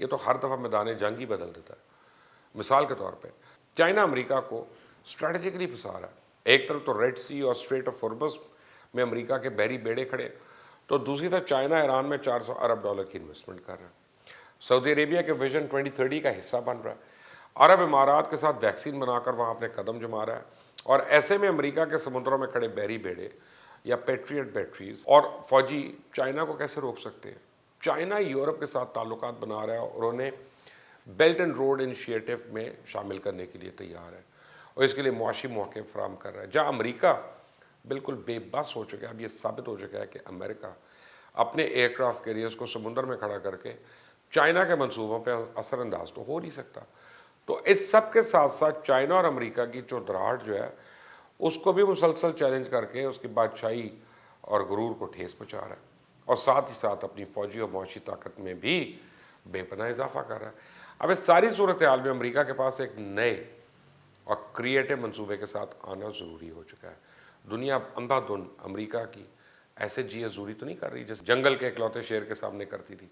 یہ تو ہر دفعہ میدان جنگ ہی بدل دیتا ہے۔ مثال کے طور پہ چائنا امریکہ کو اسٹریٹجکلی پھنسا رہا ہے۔ ایک طرف تو ریڈ سی اور اسٹریٹ آف ہارمز میں امریکہ کے بحری بیڑے کھڑے، تو دوسری طرف چائنا ایران میں $400 ارب کی انویسٹمنٹ کر رہا ہے۔ سعودی عربیہ کے ویژن 2030 کا حصہ بن رہا ہے۔ عرب امارات کے ساتھ ویکسین بنا کر وہاں اپنے قدم جما رہا ہے، اور ایسے میں امریکہ کے سمندروں میں کھڑے بحری بیڑے یا پیٹریٹ بیٹریز اور فوجی چائنا کو کیسے روک سکتے ہیں؟ چائنا یورپ کے ساتھ تعلقات بنا رہا ہے اور انہیں بیلٹ اینڈ روڈ انیشیٹو میں شامل کرنے کے لیے تیار ہے، اور اس کے لیے معاشی مواقع فراہم کر رہا ہے۔ جہاں امریکہ بالکل بے بس ہو چکا ہے، اب یہ ثابت ہو چکا ہے کہ امریکہ اپنے ایئر کرافٹ کیریئرز کو سمندر میں کھڑا کر کے چائنا کے منصوبوں پہ اثر انداز تو ہو نہیں سکتا۔ تو اس سب کے ساتھ ساتھ چائنا اور امریکہ کی چودراہٹ جو ہے اس کو بھی مسلسل چیلنج کر کے اس کی بادشاہی اور غرور کو ٹھیس پہنچا رہا ہے، اور ساتھ ہی ساتھ اپنی فوجی اور معاشی طاقت میں بھی بے پناہ اضافہ کر رہا ہے۔ اب اس ساری صورتحال میں امریکہ کے پاس ایک نئے اور کریٹو منصوبے کے ساتھ آنا ضروری ہو چکا ہے۔ دنیا اب اندھا دھند امریکہ کی ایسے جی حضوری تو نہیں کر رہی جیسے جنگل کے اکلوتے شیر کے سامنے کرتی تھی۔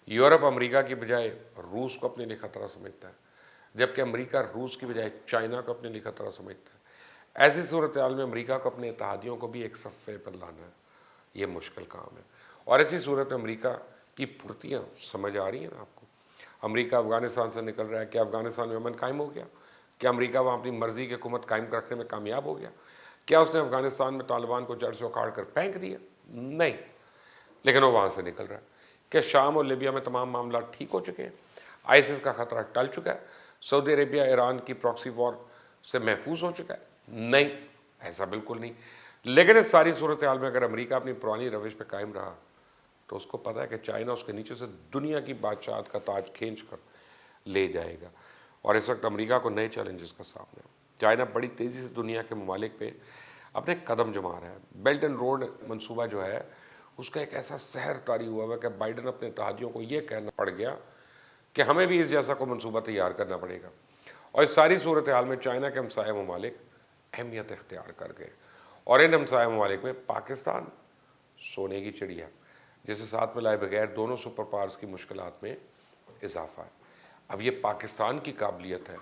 یورپ امریکہ کی بجائے روس کو اپنے لیے خطرہ سمجھتا ہے، جبکہ امریکہ روس کی بجائے چائنا کو اپنے لیے خطرہ سمجھتا ہے۔ ایسی صورتحال میں امریکہ کو اپنے اتحادیوں کو بھی ایک صفحے پر لانا ہے، یہ مشکل کام ہے۔ اور اسی صورت میں امریکہ کی پھرتیاں سمجھ آ رہی ہیں نا آپ کو؟ امریکہ افغانستان سے نکل رہا ہے، کیا افغانستان میں امن قائم ہو گیا؟ کیا امریکہ وہاں اپنی مرضی کی حکومت قائم رکھنے میں کامیاب ہو گیا؟ کیا اس نے افغانستان میں طالبان کو جڑ سے اکھاڑ کر پھینک دیا؟ نہیں، لیکن وہ وہاں سے نکل رہا ہے۔ کہ شام اور لیبیا میں تمام معاملات ٹھیک ہو چکے ہیں؟ آئیسس کا خطرہ ٹل چکا ہے؟ سعودی عربیہ ایران کی پراکسی وار سے محفوظ ہو چکا ہے؟ نہیں، ایسا بالکل نہیں۔ لیکن اس ساری صورتحال میں اگر امریکہ اپنی پرانی روش پہ قائم رہا تو اس کو پتہ ہے کہ چائنا اس کے نیچے سے دنیا کی بادشاہت کا تاج کھینچ کر لے جائے گا، اور اس وقت امریکہ کو نئے چیلنجز کا سامنا ہے۔ چائنا بڑی تیزی سے دنیا کے ممالک پہ اپنے قدم جما رہا ہے۔ بیلٹ اینڈ روڈ منصوبہ جو ہے اس کا ایک ایسا سحر طاری ہوا ہے کہ بائیڈن اپنے اتحادیوں کو یہ کہنا پڑ گیا کہ ہمیں بھی اس جیسا کو منصوبہ تیار کرنا پڑے گا، اور اس ساری صورتحال میں چائنا کے ہمسایہ ممالک اہمیت اختیار کر گئے، اور ان ہمسایہ ممالک میں پاکستان سونے کی چڑیا جسے ساتھ میں لائے بغیر دونوں سپر پاورز کی مشکلات میں اضافہ ہے۔ اب یہ پاکستان کی قابلیت ہے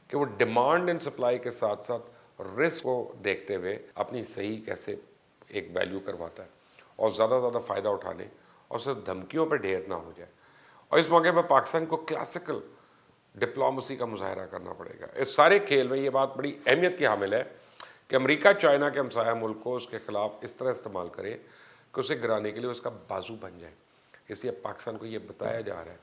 کہ وہ ڈیمانڈ اینڈ سپلائی کے ساتھ ساتھ رسک کو دیکھتے ہوئے اپنی صحیح کیسے ایک ویلیو کرواتا ہے اور زیادہ زیادہ فائدہ اٹھانے اور صرف دھمکیوں پہ ڈھیر نہ ہو جائے۔ اور اس موقع پہ پاکستان کو کلاسیکل ڈپلومسی کا مظاہرہ کرنا پڑے گا۔ اس سارے کھیل میں یہ بات بڑی اہمیت کی حامل ہے کہ امریکہ چائنا کے ہمسایہ ملک کو اس کے خلاف اس طرح استعمال کرے کہ اسے گرانے کے لیے اس کا بازو بن جائے۔ اس لیے پاکستان کو یہ بتایا جا رہا ہے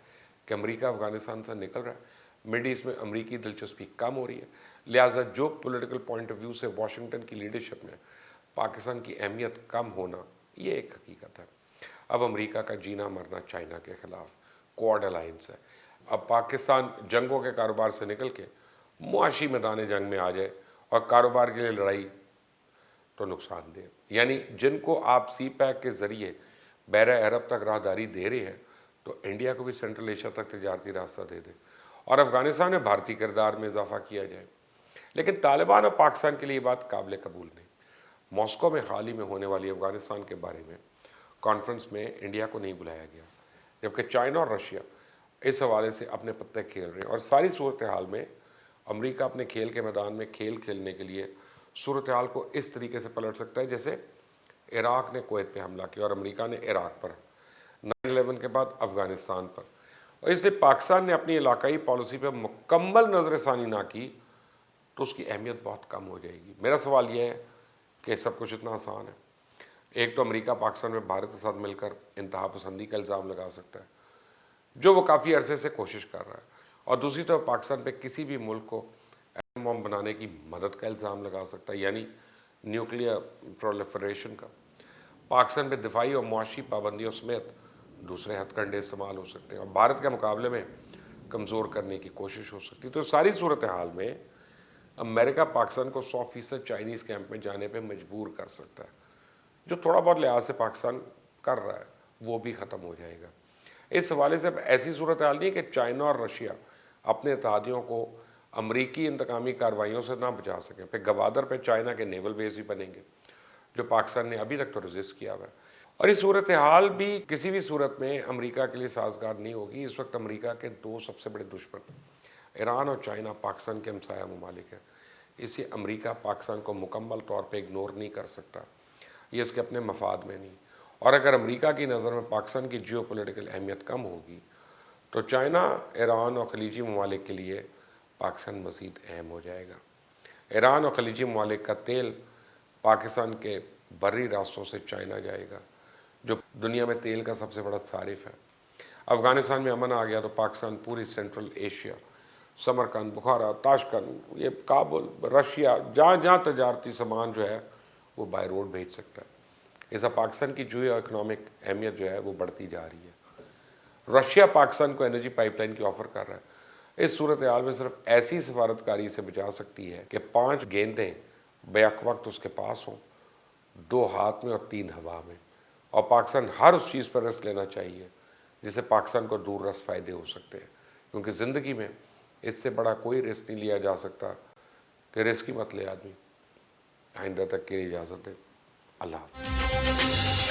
کہ امریکہ افغانستان سے نکل رہا ہے، مڈ ایسٹ میں امریکی دلچسپی کم ہو رہی ہے، لہٰذا جو پولیٹیکل پوائنٹ آف ویو سے واشنگٹن کی لیڈرشپ میں پاکستان کی اہمیت کم ہونا یہ ایک حقیقت ہے۔ اب امریکہ کا جینا مرنا چائنا کے خلاف کوڈ الائنس ہے۔ اب پاکستان جنگوں کے کاروبار سے نکل کے معاشی میدان جنگ میں آ جائے اور کاروبار کے لیے لڑائی تو نقصان دہ، یعنی جن کو آپ سی پیک کے ذریعے بحر عرب تک راہداری دے رہے ہیں تو انڈیا کو بھی سینٹرل ایشیا تک تجارتی راستہ دے دیں اور افغانستان میں بھارتی کردار میں اضافہ کیا جائے۔ لیکن طالبان اور پاکستان کے لیے یہ بات قابل قبول نہیں۔ ماسکو میں حال ہی میں ہونے والی افغانستان کے بارے میں کانفرنس میں انڈیا کو نہیں بلایا گیا، جبکہ چائنا اور رشیا اس حوالے سے اپنے پتے کھیل رہے ہیں، اور ساری صورتحال میں امریکہ اپنے کھیل کے میدان میں کھیل کھیلنے کے لیے صورتحال کو اس طریقے سے پلٹ سکتا ہے جیسے عراق نے کویت پہ حملہ کیا اور امریکہ نے عراق پر، 9/11 کے بعد افغانستان پر، اور اس لیے پاکستان نے اپنی علاقائی پالیسی پہ مکمل نظر ثانی نہ کی تو اس کی اہمیت بہت کم ہو جائے گی۔ میرا سوال یہ ہے کہ سب کچھ اتنا آسان ہے؟ ایک تو امریکہ پاکستان میں بھارت کے ساتھ مل کر انتہا پسندی کا الزام لگا سکتا ہے، جو وہ کافی عرصے سے کوشش کر رہا ہے، اور دوسری طرف پاکستان پہ کسی بھی ملک کو ایٹم بم بنانے کی مدد کا الزام لگا سکتا ہے، یعنی نیوکلیئر پرولیفریشن کا۔ پاکستان پہ دفاعی اور معاشی پابندیوں سمیت دوسرے ہتھ کنڈے استعمال ہو سکتے ہیں اور بھارت کے مقابلے میں کمزور کرنے کی کوشش ہو سکتی ہے۔ تو ساری صورتحال میں امریکہ پاکستان کو 100% چائنیز کیمپ میں جانے پہ مجبور کر سکتا ہے۔ جو تھوڑا بہت لحاظ سے پاکستان کر رہا ہے وہ بھی ختم ہو جائے گا۔ اس حوالے سے اب ایسی صورتحال نہیں کہ چائنا اور رشیا اپنے اتحادیوں کو امریکی انتقامی کارروائیوں سے نہ بچا سکیں، پھر گوادر پہ چائنا کے نیول بیس بھی بنیں گے جو پاکستان نے ابھی تک تو رزسٹ کیا ہوا ہے، اور یہ صورتحال بھی کسی بھی صورت میں امریکہ کے لیے سازگار نہیں ہوگی۔ اس وقت امریکہ کے دو سب سے بڑے دشمن ایران اور چائنا پاکستان کے ہمسایہ ممالک ہیں۔ اس لیے امریکہ پاکستان کو مکمل طور پہ اگنور نہیں کر سکتا، یہ اس کے اپنے مفاد میں نہیں۔ اور اگر امریکہ کی نظر میں پاکستان کی جیو پولیٹیکل اہمیت کم ہوگی تو چائنا، ایران اور خلیجی ممالک کے لیے پاکستان مزید اہم ہو جائے گا۔ ایران اور خلیجی ممالک کا تیل پاکستان کے بری راستوں سے چائنا جائے گا، جو دنیا میں تیل کا سب سے بڑا صارف ہے۔ افغانستان میں امن آ گیا تو پاکستان پوری سینٹرل ایشیا، سمرقند، بخارا، تاشقند، یہ کابل، رشیا، جہاں جہاں تجارتی سامان جو ہے وہ بائی روڈ بھیج سکتا ہے۔ ایسا پاکستان کی جیو اکنامک اہمیت جو ہے وہ بڑھتی جا رہی ہے۔ رشیا پاکستان کو انرجی پائپ لائن کی آفر کر رہا ہے۔ اس صورتحال میں صرف ایسی سفارتکاری سے بچا سکتی ہے کہ 5 گیندیں بیک وقت اس کے پاس ہوں، 2 ہاتھ میں اور 3 ہوا میں، اور پاکستان ہر اس چیز پر رسک لینا چاہیے جس سے پاکستان کو دور رس فائدے ہو سکتے ہیں، کیونکہ زندگی میں اس سے بڑا کوئی رسک نہیں لیا جا سکتا کہ رسک ہی مت لے آدمی۔ آئندہ تک کے لیے اجازت ہے۔ اللہ حافظ۔